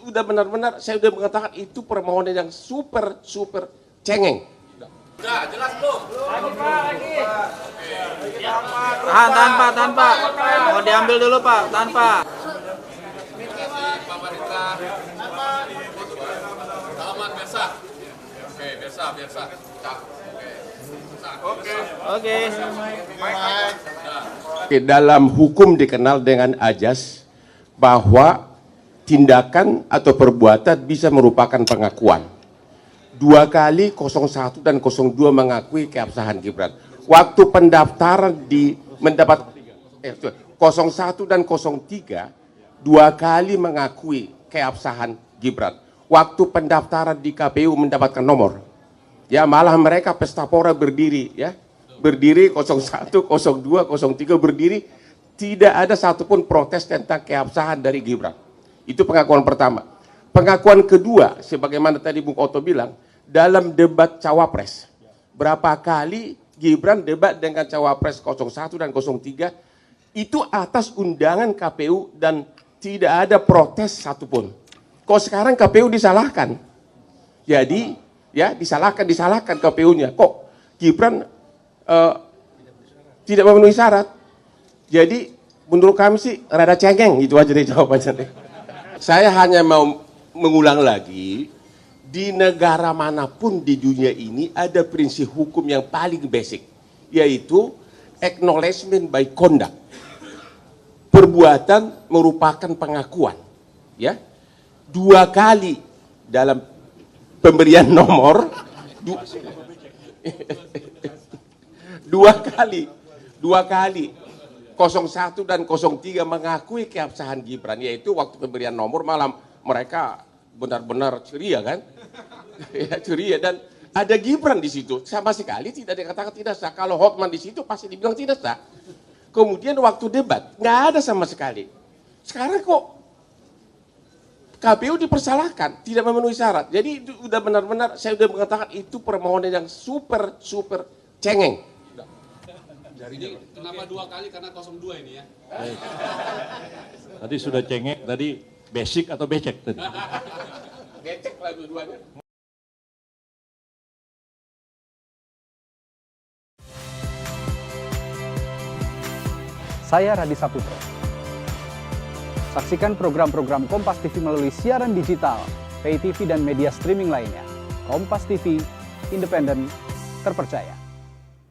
udah benar-benar saya udah mengatakan itu permohonan yang super cengeng. Udah, jelas belum? Lagi Pak, lagi. Tahan Pak. Mau diambil dulu Pak, tahan Pak. Pak Marindra. Salaman biasa. Oke, biasa. Oke. Dalam hukum dikenal dengan ajas bahwa tindakan atau perbuatan bisa merupakan pengakuan. 2 kali 01 dan 02 mengakui keabsahan Gibran. Waktu pendaftaran mendapat 01 dan 03 2 kali mengakui keabsahan Gibran. Waktu pendaftaran di KPU mendapatkan nomor. Ya malah mereka pesta pora berdiri ya. Berdiri 01, 02, 03 berdiri, tidak ada satupun protes tentang keabsahan dari Gibran. Itu pengakuan pertama. Pengakuan kedua, sebagaimana tadi Bung Otto bilang, dalam debat cawapres. Berapa kali Gibran debat dengan cawapres 01 dan 03, itu atas undangan KPU dan tidak ada protes satupun. Kok sekarang KPU disalahkan? Jadi, ya disalahkan KPU-nya. Kok Gibran tidak memenuhi syarat? Jadi menurut kami sih rada cengeng, itu aja deh jawabannya. Saya hanya mau mengulang lagi, di negara manapun di dunia ini ada prinsip hukum yang paling basic, yaitu acknowledgement by conduct. Perbuatan merupakan pengakuan. Ya, 2 kali dalam pemberian nomor, 2 kali 01 dan 03 mengakui keabsahan Gibran, yaitu waktu pemberian nomor malam mereka benar-benar ceria kan, ya ceria, dan ada Gibran di situ, sama sekali tidak dikatakan tidak sah. Kalau Hotman di situ pasti dibilang tidak sah. Kemudian waktu debat nggak ada sama sekali. Sekarang kok KPU dipersalahkan, tidak memenuhi syarat. Jadi itu udah benar-benar saya udah mengatakan itu permohonan yang super cengeng. Jadi kenapa 2 kali? Karena 02 ini ya. Tadi sudah cengeng, tadi basic atau becek tadi? Becek lah dua-duanya. Saya Radi Saputro. Saksikan program-program Kompas TV melalui siaran digital, pay TV dan media streaming lainnya. Kompas TV, independen, terpercaya.